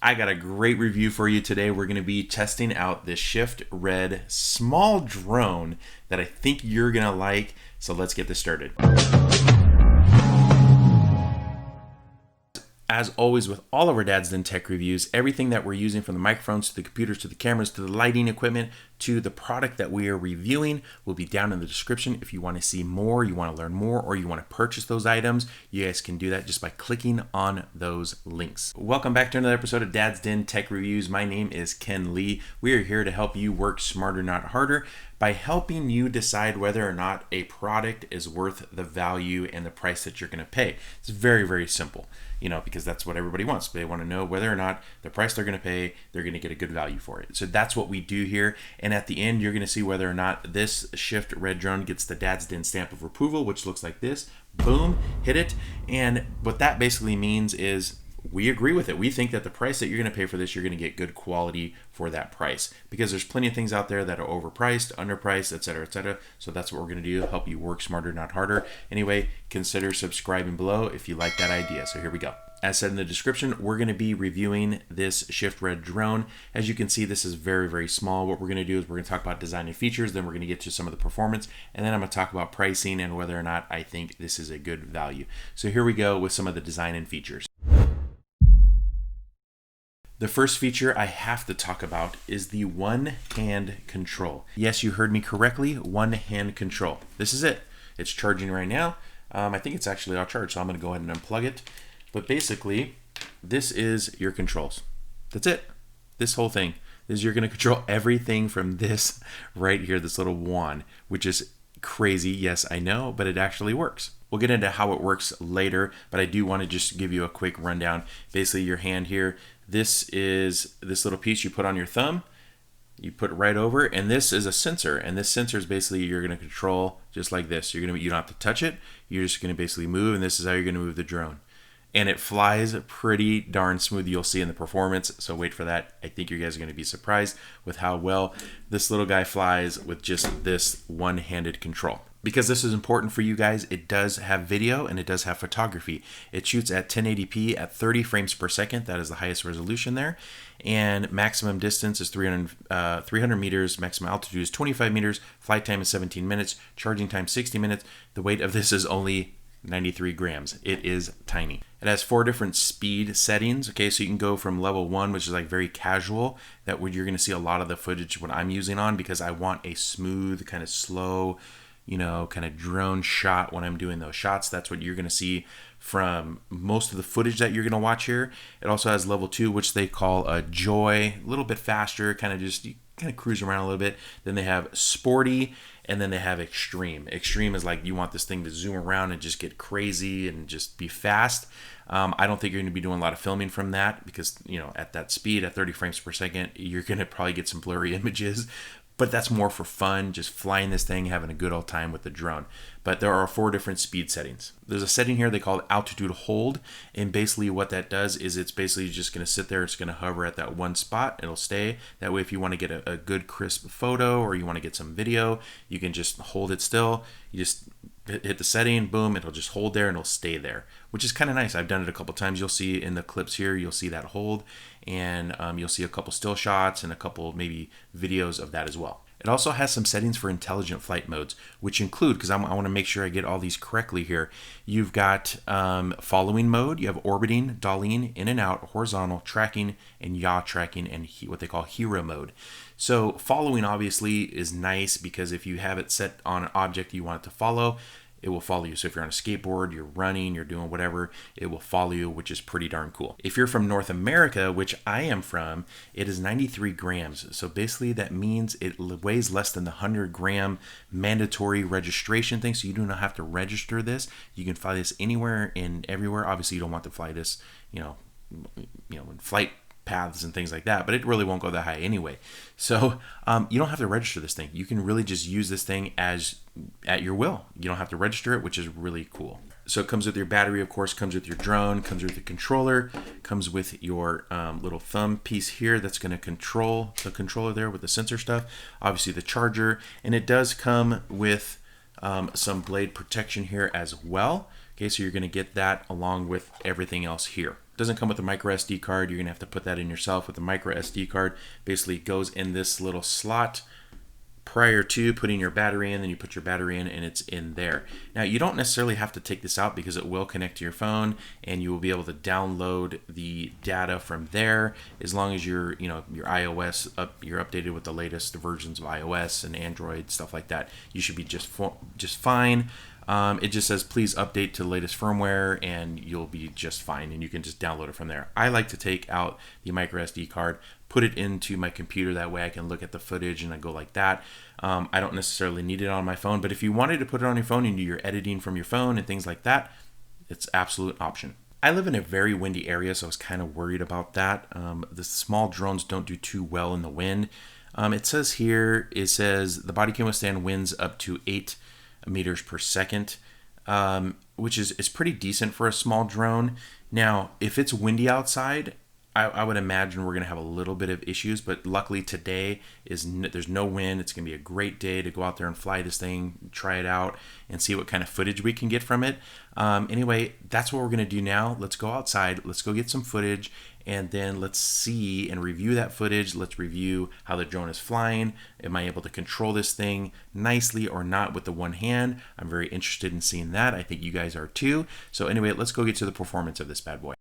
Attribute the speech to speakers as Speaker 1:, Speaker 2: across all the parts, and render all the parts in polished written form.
Speaker 1: I got a great review for you today. We're going to be testing out this Shift Red small drone that I think you're going to like. So let's get this started. As always, with all of our Dad's Den Tech reviews, everything that we're using, from the microphones to the computers to the cameras to the lighting equipment to the product that we are reviewing, will be down in the description. If you want to see more, you want to learn more, or you want to purchase those items, you guys can do that just by clicking on those links. Welcome back to another episode of Dad's Den Tech Reviews. My name is Ken Lee. We are here to help you work smarter, not harder, by helping you decide whether or not a product is worth the value and the price that you're going to pay. It's very, very simple, because that's what everybody wants. They want to know whether or not the price they're going to pay, they're going to get a good value for it. So that's what we do here. And at the end, you're going to see whether or not this Shift Red drone gets the Dad's Den stamp of approval, which looks like this. Boom, hit it. And what that basically means is we agree with it. We think that the price that you're going to pay for this, you're going to get good quality for that price, because there's plenty of things out there that are overpriced, underpriced, etc., etc. So that's what we're going to do, help you work smarter, not harder. Anyway, consider subscribing below if you like that idea. So here we go. As said in the description, we're going to be reviewing this Shift Red drone. As you can see, this is very, very small. What we're going to do is we're going to talk about design and features, then we're going to get to some of the performance, and then I'm going to talk about pricing and whether or not I think this is a good value. So here we go with some of the design and features. The first feature I have to talk about is the one-hand control. Yes, you heard me correctly, one-hand control. This is it. It's charging right now. I think it's actually all charged, so I'm going to go ahead and unplug it. But basically, this is your controls. That's it. This whole thing is you're going to control everything from this right here, this little wand, which is crazy. Yes, I know, but it actually works. We'll get into how it works later, but I do want to just give you a quick rundown. Basically, your hand here, this is this little piece you put on your thumb. You put it right over, and this is a sensor, and this sensor is basically you're going to control just like this. You don't have to touch it. You're just going to basically move, and this is how you're going to move the drone. And it flies pretty darn smooth. You'll see in the performance, so wait for that. I think you guys are going to be surprised with how well this little guy flies with just this one-handed control. Because this is important for you guys, it does have video and it does have photography. It shoots at 1080p at 30 frames per second. That is the highest resolution there. And maximum distance is 300 meters. Maximum altitude is 25 meters. Flight time is 17 minutes. Charging time 60 minutes. The weight of this is only 93 grams. It is tiny. It has 4 different speed settings. Okay, so you can go from level 1, which is like very casual. That would you're going to see a lot of the footage what I'm using on, because I want a smooth, kind of slow, kind of drone shot when I'm doing those shots. That's what you're going to see from most of the footage that you're going to watch here. It also has level 2, which they call a joy, a little bit faster, kind of cruise around a little bit. Then they have sporty, and then they have extreme. Extreme is like you want this thing to zoom around and just get crazy and just be fast. I don't think you're going to be doing a lot of filming from that, because at that speed, at 30 frames per second, you're going to probably get some blurry images. But that's more for fun, just flying this thing, having a good old time with the drone. But there are 4 different speed settings. There's a setting here they call altitude hold, and basically what that does is it's basically just going to sit there. It's going to hover at that one spot. It'll stay. That way, if you want to get a good crisp photo or you want to get some video, you can just hold it still. You just hit the setting, boom, it'll just hold there and it'll stay there, which is kind of nice. I've done it a couple times. You'll see in the clips here, you'll see that hold, and you'll see a couple still shots and a couple maybe videos of that as well. It also has some settings for intelligent flight modes, which include, because I want to make sure I get all these correctly here, you've got following mode, you have orbiting, dollying, in and out, horizontal, tracking, and yaw tracking, and what they call hero mode. So following obviously is nice, because if you have it set on an object you want it to follow, it will follow you. So if you're on a skateboard, you're running, you're doing whatever, it will follow you, which is pretty darn cool. If you're from North America, which I am from, it is 93 grams. So basically that means it weighs less than the 100-gram mandatory registration thing. So you do not have to register this. You can fly this anywhere and everywhere. Obviously you don't want to fly this, in flight paths and things like that, but it really won't go that high anyway. So you don't have to register this thing. You can really just use this thing at your will. You don't have to register it, which is really cool. So it comes with your battery, of course, comes with your drone, comes with the controller, comes with your little thumb piece here that's going to control the controller there with the sensor stuff, obviously the charger, and it does come with some blade protection here as well. Okay, so you're going to get that along with everything else here. Doesn't come with a micro SD card. You're gonna have to put that in yourself with a micro SD card. Basically, it goes in this little slot prior to putting your battery in, then you put your battery in and it's in there. Now you don't necessarily have to take this out because it will connect to your phone and you will be able to download the data from there as long as your iOS you're updated with the latest versions of iOS and Android, stuff like that. You should be just fine. It just says please update to the latest firmware and you'll be just fine, and you can just download it from there. I like to take out the micro SD card, put it into my computer, that way I can look at the footage and I go like that. I don't necessarily need it on my phone, but if you wanted to put it on your phone and do your editing from your phone and things like that, it's absolute option. I live in a very windy area, so I was kind of worried about that. The small drones don't do too well in the wind. It says the body can withstand winds up to 8 meters per second, which is pretty decent for a small drone. Now, if it's windy outside, I would imagine we're going to have a little bit of issues, but luckily today there's no wind. It's going to be a great day to go out there and fly this thing, try it out, and see what kind of footage we can get from it. Anyway, that's what we're going to do now. Let's go outside. Let's go get some footage, and then let's see and review that footage. Let's review how the drone is flying. Am I able to control this thing nicely or not with the one hand? I'm very interested in seeing that. I think you guys are too. So anyway, let's go get to the performance of this bad boy.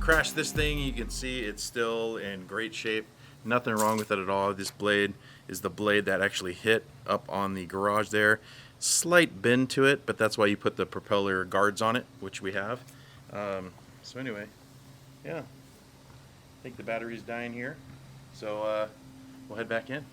Speaker 1: Crashed this thing. You can see it's still in great shape. Nothing wrong with it at all. This blade is the blade that actually hit up on the garage there. Slight bend to it, but that's why you put the propeller guards on it, which we have. So anyway, yeah, I think the battery's dying here, so we'll head back in.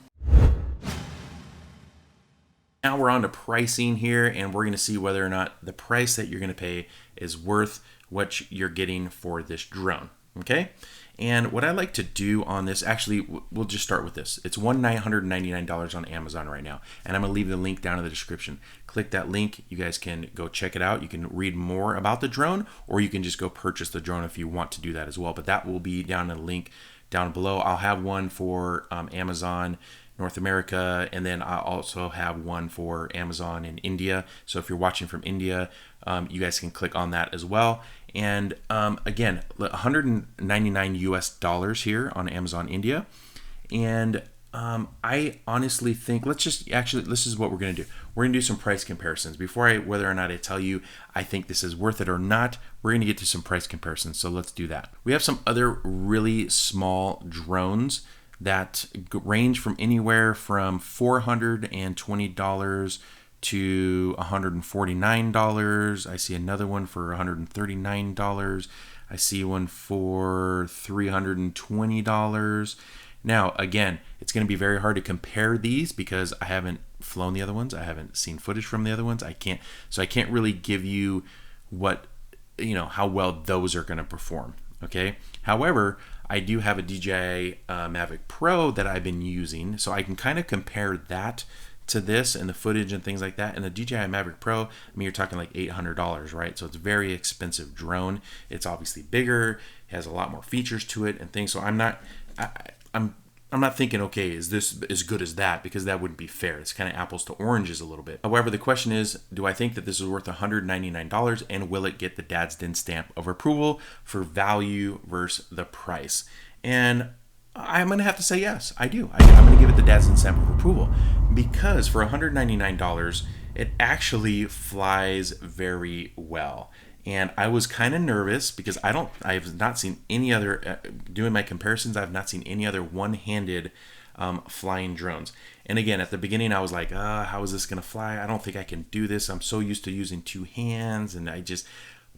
Speaker 1: Now we're on to pricing here, and we're going to see whether or not the price that you're going to pay is worth what you're getting for this drone. Okay, and what I like to do on this, actually, we'll just start with this. It's $999 on Amazon right now, and I'm gonna leave the link down in the description. Click that link. You guys can go check it out. You can read more about the drone, or you can just go purchase the drone if you want to do that as well. But that will be down in the link down below. I'll have one for Amazon North America, and then I also have one for Amazon in India. So if you're watching from India, you guys can click on that as well. And again, $199 US here on Amazon India. And I honestly think this is what we're going to do. We're going to do some price comparisons. Whether or not I tell you I think this is worth it or not, we're going to get to some price comparisons. So let's do that. We have some other really small drones that range from anywhere from $420 to $149. I see another one for $139. I see one for $320. Now, again, it's going to be very hard to compare these because I haven't flown the other ones. I haven't seen footage from the other ones. I can't really give you how well those are going to perform. Okay. However, I do have a DJI Mavic Pro that I've been using, so I can kind of compare that to this and the footage and things like that. And the DJI Mavic Pro, I mean, you're talking like $800, right? So it's a very expensive drone. It's obviously bigger, has a lot more features to it and things. So I'm not thinking, okay, is this as good as that? Because that wouldn't be fair. It's kind of apples to oranges a little bit. However, the question is, do I think that this is worth $199, and will it get the Dad's Den stamp of approval for value versus the price? And I'm going to have to say yes, I do. I'm going to give it the Dad's Den stamp of approval because for $199, it actually flies very well. And I was kind of nervous because I've not seen any other, doing my comparisons, I've not seen any other one-handed flying drones. And again, at the beginning, I was like, how is this going to fly? I don't think I can do this. I'm so used to using two hands. And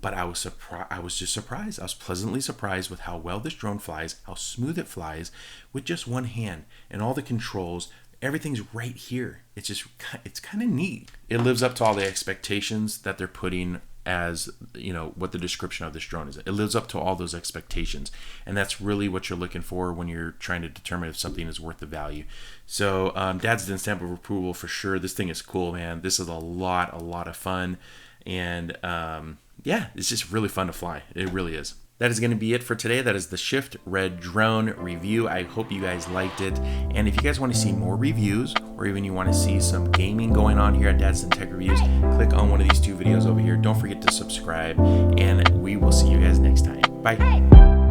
Speaker 1: but I was surprised. I was just surprised. I was pleasantly surprised with how well this drone flies, how smooth it flies with just one hand and all the controls. Everything's right here. It's kind of neat. It lives up to all the expectations that they're putting as, what the description of this drone is. It lives up to all those expectations. And that's really what you're looking for when you're trying to determine if something is worth the value. So Dad's Den stamp of approval for sure. This thing is cool, man. This is a lot of fun. And yeah, it's just really fun to fly. It really is. That is going to be it for today. That is the Shift Red drone review. I hope you guys liked it. And if you guys want to see more reviews, or even you want to see some gaming going on here at Dad's Den Tech Reviews, click on one of these two videos over here. Don't forget to subscribe, and we will see you guys next time. Bye.